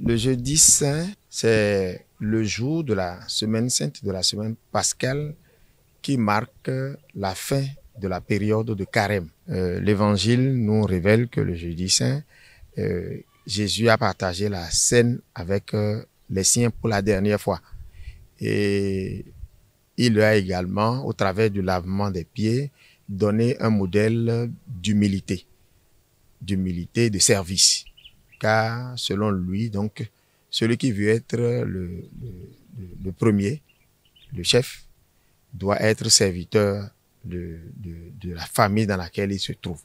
Le jeudi saint, c'est le jour de la semaine sainte, de la semaine pascale, qui marque la fin de la période de carême. L'Évangile nous révèle que le jeudi saint, Jésus a partagé la scène avec les siens pour la dernière fois. Et il lui a également, au travers du lavement des pieds, donné un modèle d'humilité, de service. Car selon lui, donc, celui qui veut être le premier, le chef, doit être serviteur de la famille dans laquelle il se trouve.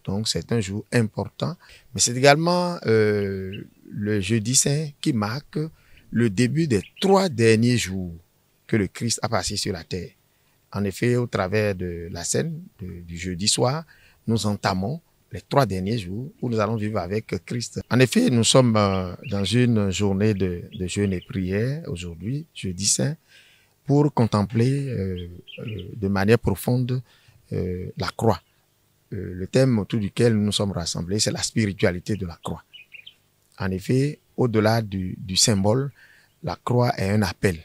Donc c'est un jour important, mais c'est également le jeudi saint qui marque le début des 3 derniers jours que le Christ a passé sur la terre. En effet, au travers de la scène du jeudi soir, nous entamons les 3 derniers jours où nous allons vivre avec Christ. En effet, nous sommes dans une journée de jeûne et prière aujourd'hui, jeudi saint, pour contempler de manière profonde la croix. Le thème autour duquel nous sommes rassemblés, c'est la spiritualité de la croix. En effet, au-delà du symbole, la croix est un appel.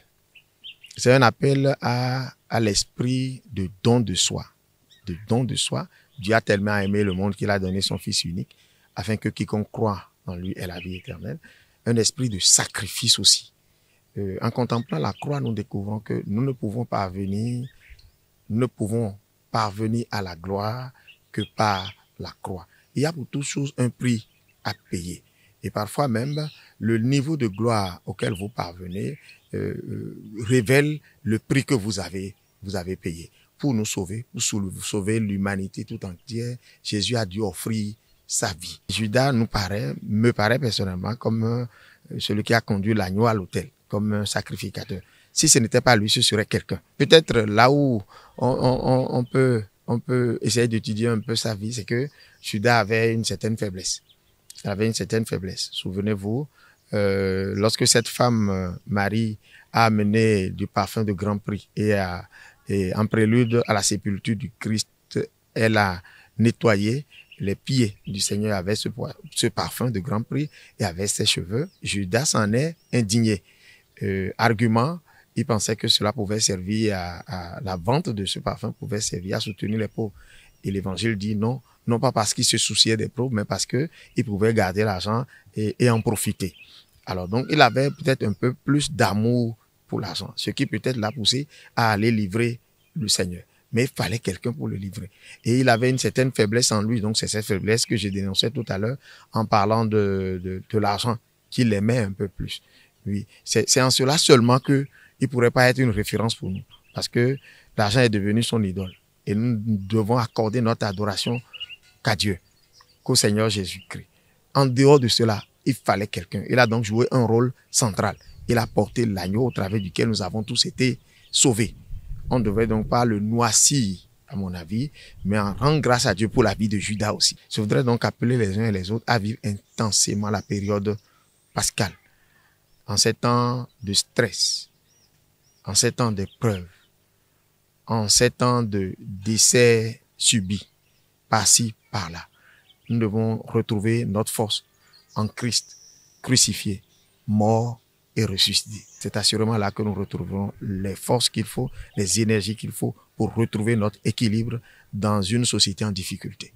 C'est un appel à l'esprit de don de soi. De don de soi. Dieu a tellement aimé le monde qu'il a donné son Fils unique, afin que quiconque croit en lui ait la vie éternelle. Un esprit de sacrifice aussi. En contemplant la croix, nous découvrons que nous ne pouvons parvenir à la gloire que par la croix. Il y a pour toute chose un prix à payer. Et parfois même, le niveau de gloire auquel vous parvenez révèle le prix que vous avez payé. Pour nous sauver, pour sauver l'humanité tout entière, Jésus a dû offrir sa vie. Judas me paraît personnellement comme celui qui a conduit l'agneau à l'autel, comme un sacrificateur. Si ce n'était pas lui, ce serait quelqu'un. Peut-être là où on peut essayer d'étudier un peu sa vie, c'est que Judas avait une certaine faiblesse. Il avait une certaine faiblesse. Souvenez-vous, lorsque cette femme, Marie, a amené du parfum de grand prix et en prélude à la sépulture du Christ, elle a nettoyé les pieds du Seigneur avec ce parfum de grand prix et avec ses cheveux. Judas s'en est indigné. Argument, il pensait que cela pouvait servir à la vente de ce parfum, pouvait servir à soutenir les pauvres. Et l'Évangile dit non, non pas parce qu'il se souciait des pauvres, mais parce qu'il pouvait garder l'argent et en profiter. Alors donc, il avait peut-être un peu plus d'amour pour l'argent, ce qui peut-être l'a poussé à aller livrer le Seigneur. Mais il fallait quelqu'un pour le livrer. Et il avait une certaine faiblesse en lui, donc c'est cette faiblesse que j'ai dénoncée tout à l'heure en parlant de l'argent, qu'il aimait un peu plus. Oui, c'est en cela seulement que il pourrait pas être une référence pour nous, parce que l'argent est devenu son idole. Et nous devons accorder notre adoration qu'à Dieu, qu'au Seigneur Jésus-Christ. En dehors de cela, il fallait quelqu'un. Il a donc joué un rôle central. Il a porté l'agneau au travers duquel nous avons tous été sauvés. On ne devait donc pas le noircir, à mon avis, mais en rendre grâce à Dieu pour la vie de Judas aussi. Je voudrais donc appeler les uns et les autres à vivre intensément la période pascale. En ces temps de stress, en ces temps d'épreuve, en ces temps de décès subis, par-ci, par-là, nous devons retrouver notre force en Christ, crucifié, mort et ressuscité. C'est assurément là que nous retrouverons les forces qu'il faut, les énergies qu'il faut pour retrouver notre équilibre dans une société en difficulté.